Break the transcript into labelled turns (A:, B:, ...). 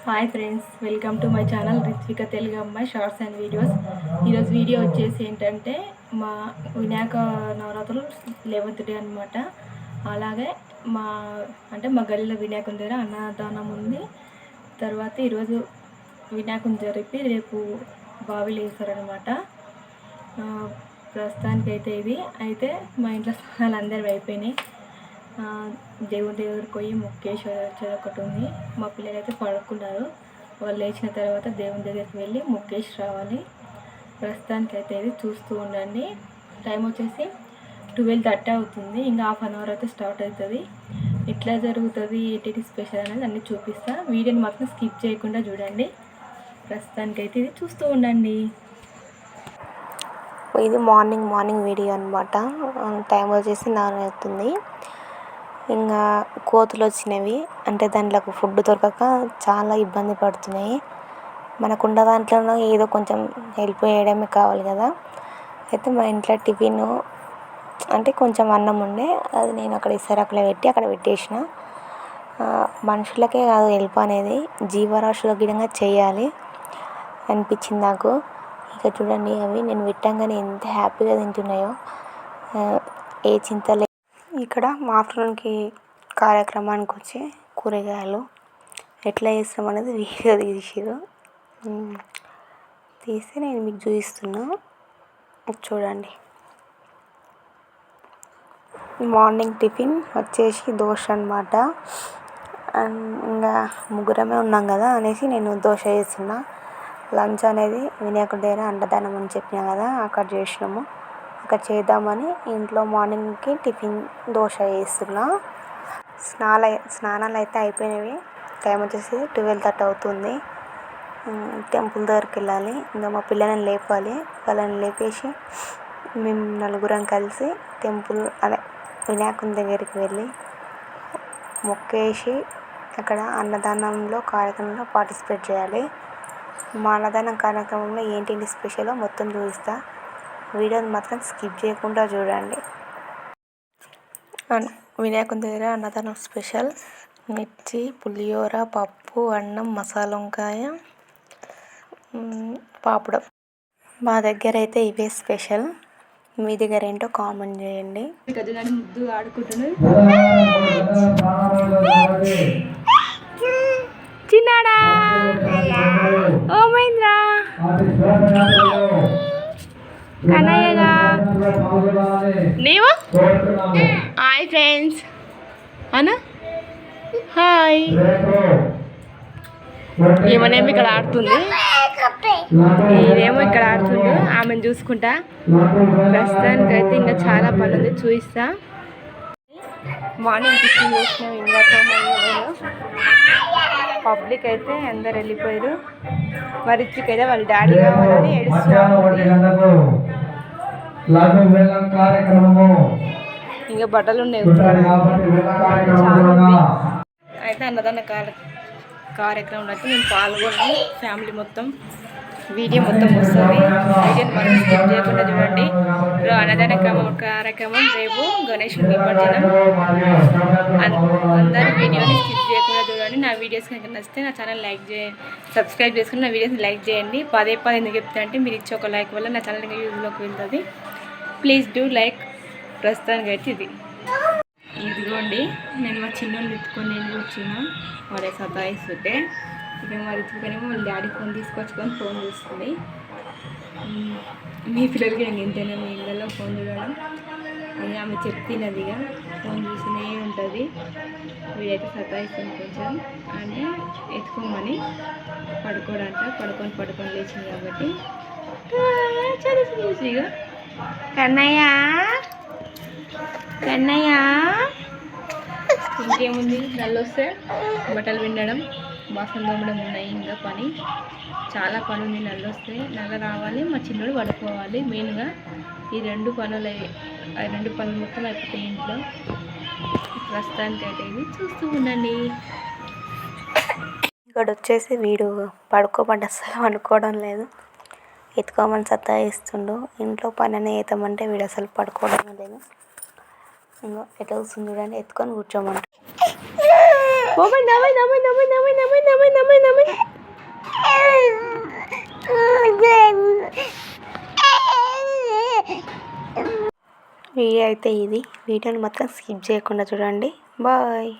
A: Hi friends, welcome to my channel Ritvika Telugu అమ్మాయి shorts and videos. ఈరోజు video వచ్చేసి ఏంటంటే మా వినాయక నవరాత్రులు 11th డే అనమాట. అలాగే మా గల్లీలో వినాయకుని దగ్గర అన్నదానం ఉంది. తర్వాత ఈరోజు వినాయకుని జరిపి రేపు బావిలు వేస్తారనమాట. ప్రస్తుతానికైతే ఇది అయితే మా ఇంట్లో స్నానాలు అందరివి అయిపోయినాయి. దేవుడి దగ్గరికి పోయి మొక్కేసి వచ్చేది ఒకటి ఉంది. మా పిల్లలు అయితే పడుకున్నారు. వాళ్ళు లేచిన తర్వాత దేవుని దగ్గరికి వెళ్ళి మొక్కేసి రావాలి. ప్రస్తుతానికైతే ఇది చూస్తూ ఉండండి. టైం వచ్చేసి 12:30 అవుతుంది. ఇంకా హాఫ్ అన్ అవర్ అయితే స్టార్ట్ అవుతుంది. ఎట్లా జరుగుతుంది, ఏంటి స్పెషల్ అనేది అన్నీ చూపిస్తా. వీడియోని మాత్రం స్కిప్ చేయకుండా చూడండి. ప్రస్తుతానికైతే ఇది చూస్తూ ఉండండి.
B: ఇది మార్నింగ్ వీడియో అనమాట. టైం వచ్చేసి 9 అవుతుంది. ఇంకా కోతులు వచ్చినవి అంటే దాంట్లోకి ఫుడ్ దొరకక చాలా ఇబ్బంది పడుతున్నాయి. మనకున్న దాంట్లో ఏదో కొంచెం హెల్ప్ చేయడమే కావాలి కదా. అయితే మా ఇంట్లో టిఫిన్ అంటే కొంచెం అన్నం ఉండే, అది నేను అక్కడ ఇసరకులో పెట్టి అక్కడ పెట్టేసిన. మనుషులకే కాదు హెల్ప్ అనేది, జీవరాశులకు గిడంగా చేయాలి అనిపించింది నాకు. ఇక చూడండి, అవి నేను పెట్టంగానే ఎంత హ్యాపీగా తింటున్నాయో, ఏ చింత లేదు. ఇక్కడ మా ఆఫ్టర్నూన్కి కార్యక్రమానికి వచ్చి కూరగాయలు ఎట్లా చేస్తాం అనేది వీడియో తీసి నేను మీకు చూపిస్తున్నా, చూడండి. మార్నింగ్ టిఫిన్ వచ్చేసి దోశ అనమాట. ఇంకా ముగ్గురమే ఉన్నాం కదా అనేసి నేను దోశ చేస్తున్నా. లంచ్ అనేది వినాయకుడి దగ్గర అన్నదానం అని చెప్పినా కదా, అక్కడ చేసినాము. అక్కడ చేద్దామని ఇంట్లో మార్నింగ్కి టిఫిన్ దోశ చేస్తున్నా. స్నానాలు అయితే అయిపోయినవి. టైం వచ్చేసి 12:30 అవుతుంది. టెంపుల్ దగ్గరికి వెళ్ళాలి. ఇంకా మా పిల్లలని లేపాలి. వాళ్ళని లేపేసి మేము నలుగురం కలిసి టెంపుల్ అదే వినాయకుని దగ్గరికి వెళ్ళి మొక్కేసి అక్కడ అన్నదానంలో కార్యక్రమంలో పార్టిసిపేట్ చేయాలి. మా అన్నదానం కార్యక్రమంలో ఏంటి స్పెషలో మొత్తం చూపిస్తా. వీడియోని మాత్రం స్కిప్ చేయకుండా చూడండి. వినాయకుని దగ్గర అన్నదానం స్పెషల్ మిర్చి, పులిహోర, పప్పు, అన్నం, మసాలా వంకాయ, పాపడం. మా దగ్గర అయితే ఇవే స్పెషల్. మీ దగ్గర ఏంటో కామెంట్ చేయండి.
A: ముద్దు ఆడుకుంటున్నాడు చిన్నాడా. ఓ మహేంద్ర కన్నయ్యగా నీవు. హాయ్ ఫ్రెండ్స్ అన్న, హాయ్. ఏమనేమో ఇక్కడ ఆడుతుంది, ఇదేమో ఇక్కడ ఆడుతుండు. ఆమెను చూసుకుంటా. ప్రస్తుతానికైతే ఇంకా చాలా పని ఉంది, చూపిస్తా. మార్నింగ్ టిఫిన్ చేసినాం. ఇంకా పబ్లిక్ అయితే అందరు వెళ్ళిపోయారు. మరి అయితే వాళ్ళ డాడీ కావాలని ఏడుస్తున్నారు. ఇంకా బట్టలు ఉన్నాయి అయితే అన్నదాన కార్యక్రమంలో అయితే మేము పాల్గొని ఫ్యామిలీ మొత్తం వీడియో మొత్తం వస్తుంది. వీడియోని మనం స్కిప్ చేయకుండా చూడండి. అన్నదాన కార్యక్రమం రేపు గణేష్ నిమజ్జనం. అందరూ వీడియోని స్కిప్ చేయకుండా చూడండి. నా వీడియోస్ కనుక నచ్చితే నా ఛానల్ సబ్స్క్రైబ్ చేసుకుని నా వీడియోస్ని లైక్ చేయండి. పదే ఎందుకు చెప్తా అంటే మీరు ఇచ్చే ఒక లైక్ వల్ల నా ఛానల్ యూజ్లోకి వెళ్తుంది. Please do like. ప్రస్తుతానికి అయితే ఇదిగోండి, నేను మా చిన్నోళ్ళు ఎత్తుకొని నేను కూర్చున్నా. వాడే సతాయిస్తుంటే ఇక మరి ఎత్తుకునేమో వాళ్ళ డాడీ ఫోన్ తీసుకొచ్చుకొని ఫోన్ చూస్తుంది. మీ పిల్లలకి నేను ఇంతేనా మీ ఇళ్ళలో ఫోన్ చూడడం. ఇక ఆమె చెప్తున్నది, ఇక ఫోన్ చూస్తూనే ఉంటుంది. వీడైతే సతాయిస్తుంది కొంచెం, అంటే ఎత్తుకోమని పడుకొని లేచింది కాబట్టి చదువుతుంది. ఇక కన్నయ్య ఇంకేముంది, నల్లొస్తే బట్టలు పిండడం, బాసం తోమడం ఉన్నాయి. ఇంకా పని చాలా పని ఉంది. నల్ల రావాలి, మా చిన్నోడు పడుకోవాలి. మెయిన్గా ఈ రెండు పనులు మొత్తం అయిపోతాయి ఇంట్లో. ప్రస్తుతానికైతే ఇది చూస్తూ ఉండండి.
B: ఇక్కడ వచ్చేసి వీడు పడుకోమంటే అసలు అనుకోవడం లేదు. ఎత్తుకోమని సతాయిస్తుండు. ఇంట్లో పని అని ఏతామంటే వీడు అసలు పడుకోవడం లేదు. ఇంకా ఎట్లా వస్తుంది చూడండి, ఎత్తుకొని కూర్చోమంట. వీడియో అయితే ఇది. వీడియోని మొత్తం స్కిప్ చేయకుండా చూడండి. బాయ్.